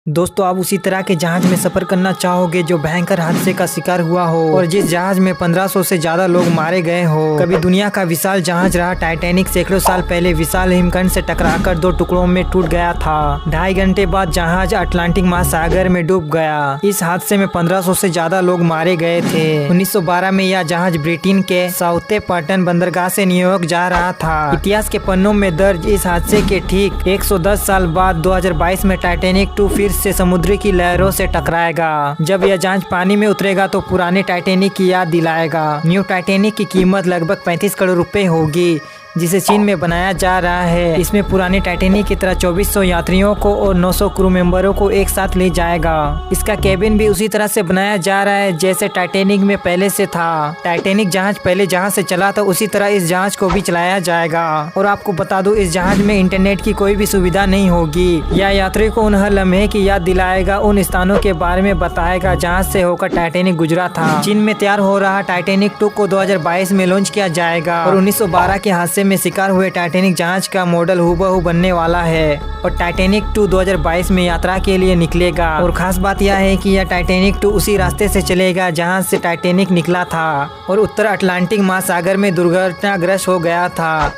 दोस्तों, आप उसी तरह के जहाज में सफर करना चाहोगे जो भयंकर हादसे का शिकार हुआ हो और जिस जहाज में 1500 से ज्यादा लोग मारे गए हो। कभी दुनिया का विशाल जहाज रहा टाइटैनिक सैकड़ों साल पहले विशाल हिमखंड से टकराकर 2 टुकड़ों में टूट गया था। 2.5 घंटे बाद जहाज अटलांटिक महासागर में डूब गया। इस हादसे में 1500 से ज्यादा लोग मारे गए थे। 1912 में यह जहाज ब्रिटेन के साउथैम्पटन बंदरगाह से न्यूयॉर्क जा रहा था। इतिहास के पन्नों में दर्ज इस हादसे के ठीक 110 साल बाद 2022 में टाइटैनिक 2 फिर से समुद्र की लहरों से टकराएगा। जब यह जहाज पानी में उतरेगा तो पुराने टाइटैनिक की याद दिलाएगा। न्यू टाइटैनिक की कीमत लगभग 35 करोड़ रुपए होगी, जिसे चीन में बनाया जा रहा है। इसमें पुराने टाइटैनिक की तरह 2400 यात्रियों को और 900 क्रू मेंबरों को एक साथ ले जाएगा। इसका केबिन भी उसी तरह से बनाया जा रहा है जैसे टाइटैनिक में पहले से था। टाइटैनिक जहाज पहले जहां से चला था उसी तरह इस जहाज को भी चलाया जाएगा। और आपको बता दूं, इस जहाज में इंटरनेट की कोई भी सुविधा नहीं होगी। यह यात्री को उन हर लम्हे की याद दिलाएगा, उन स्थानों के बारे में बताएगा जहाँ से होकर टाइटैनिक गुजरा था। चीन में तैयार हो रहा टाइटैनिक 2 को 2022 में लॉन्च किया जाएगा और 1912 के हादसे में शिकार हुए टाइटैनिक जहाज का मॉडल हूबहू बनने वाला है। और टाइटैनिक 2 2022 में यात्रा के लिए निकलेगा। और खास बात यह है कि यह टाइटैनिक 2 उसी रास्ते से चलेगा जहां से टाइटैनिक निकला था और उत्तर अटलांटिक महासागर में दुर्घटनाग्रस्त हो गया था।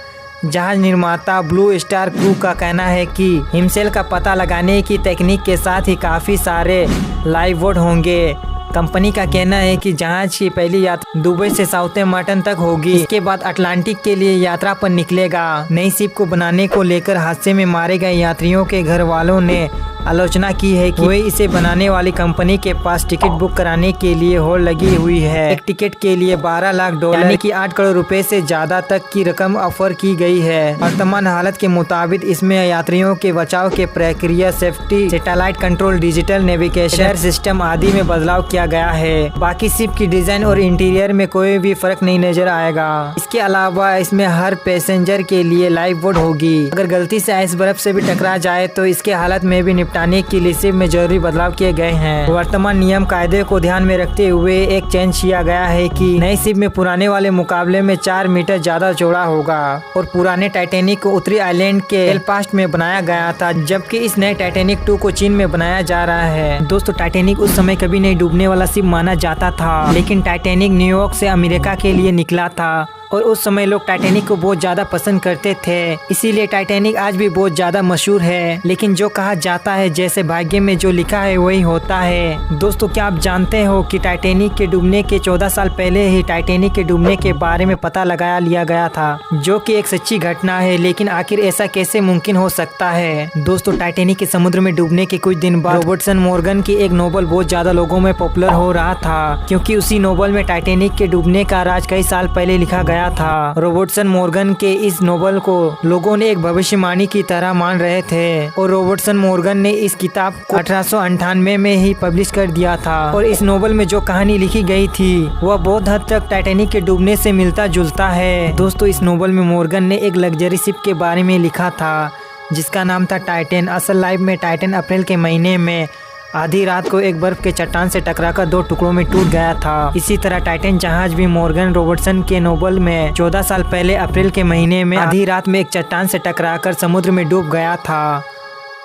जहाज निर्माता ब्लू स्टार क्रू का कहना है कि हिमशैल का पता लगाने की तकनीक के साथ ही काफी सारे लाइव बोट होंगे। कंपनी का कहना है कि जहाज की पहली यात्रा दुबई से साउथैम्पटन तक होगी। इसके बाद अटलांटिक के लिए यात्रा पर निकलेगा। नई शिप को बनाने को लेकर हादसे में मारे गए यात्रियों के घर वालों ने आलोचना की है कि वे इसे बनाने वाली कंपनी के पास टिकट बुक कराने के लिए होड़ लगी हुई है। एक टिकट के लिए 12 लाख डॉलर यानी कि 8 करोड़ रुपए से ज्यादा तक की रकम ऑफर की गई है। वर्तमान हालत के मुताबिक इसमें यात्रियों के बचाव के प्रक्रिया, safety, satellite control, digital navigation system आदि में बदलाव किया गया है। बाकी शिप की डिजाइन और इंटीरियर में कोई भी फर्क नहीं नजर आएगा। इसके अलावा इसमें हर पैसेंजर के लिए लाइफ बोट होगी। अगर गलती से आइस बर्फ से भी टकरा जाए तो इसके हालत में भी निपटाने के लिए शिप में जरूरी बदलाव किए गए हैं। वर्तमान नियम कायदे को ध्यान में रखते हुए एक चेंज किया गया है कि नई शिप में पुराने वाले मुकाबले में 4 मीटर ज्यादा चौड़ा होगा और पुराने टाइटैनिक को उत्तरी आइलैंड के बेलफास्ट में बनाया गया था, जबकि इस नए टाइटैनिक 2 को चीन में बनाया जा रहा है। दोस्तों, टाइटैनिक उस समय कभी नहीं डूबने वाला शिप माना जाता था, लेकिन टाइटैनिक न्यूयॉर्क से अमेरिका के लिए निकला था और उस समय लोग टाइटैनिक को बहुत ज्यादा पसंद करते थे। इसीलिए टाइटैनिक आज भी बहुत ज्यादा मशहूर है। लेकिन जो कहा जाता है जैसे भाग्य में जो लिखा है वही होता है। दोस्तों, क्या आप जानते हो कि टाइटैनिक के डूबने के 14 साल पहले ही टाइटैनिक के डूबने के बारे में पता लगा लिया गया था, जो कि एक सच्ची घटना है। लेकिन आखिर ऐसा कैसे मुमकिन हो सकता है? दोस्तों, टाइटैनिक के समुद्र में डूबने के कुछ दिन बाद रॉबर्टसन मॉर्गन की एक नोवेल बहुत ज्यादा लोगों में पॉपुलर हो रहा था, क्योंकि उसी नोवेल में टाइटैनिक के डूबने का राज कई साल पहले लिखा गया था। रॉबर्टसन मॉर्गन के इस नोवेल को लोगों ने एक भविष्यवाणी की तरह मान रहे थे और रॉबर्टसन मॉर्गन ने इस किताब को 1898 में ही पब्लिश कर दिया था। और इस नोवेल में जो कहानी लिखी गई थी वह बहुत हद तक टाइटैनिक के डूबने से मिलता जुलता है। दोस्तों, इस नोवेल में मॉर्गन ने एक लग्जरी शिप के बारे में लिखा था जिसका नाम था टाइटन। असल लाइफ में टाइटन अप्रैल के महीने में आधी रात को एक बर्फ के चट्टान से टकराकर 2 टुकड़ों में टूट गया था। इसी तरह टाइटन जहाज भी मॉर्गन रॉबर्टसन के नोवेल में 14 साल पहले अप्रैल के महीने में आधी रात में एक चट्टान से टकराकर समुद्र में डूब गया था।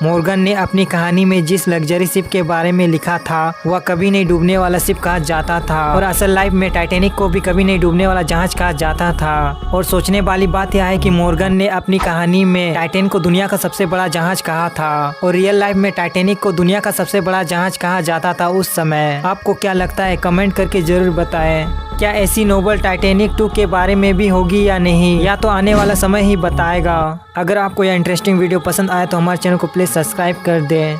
मॉर्गन ने अपनी कहानी में जिस लग्जरी शिप के बारे में लिखा था वह कभी नहीं डूबने वाला शिप कहा जाता था और असल लाइफ में टाइटैनिक को भी कभी नहीं डूबने वाला जहाज कहा जाता था। और सोचने वाली बात यह है कि मॉर्गन ने अपनी कहानी में टाइटैनिक को दुनिया का सबसे बड़ा जहाज कहा था और रियल लाइफ में टाइटैनिक को दुनिया का सबसे बड़ा जहाज कहा जाता था उस समय। आपको क्या लगता है? कमेंट करके जरूर बताएं। क्या ऐसी नोवेल टाइटैनिक 2 के बारे में भी होगी या नहीं, या तो आने वाला समय ही बताएगा। अगर आपको यह इंटरेस्टिंग वीडियो पसंद आए तो हमारे चैनल को प्लीज सब्सक्राइब कर दें।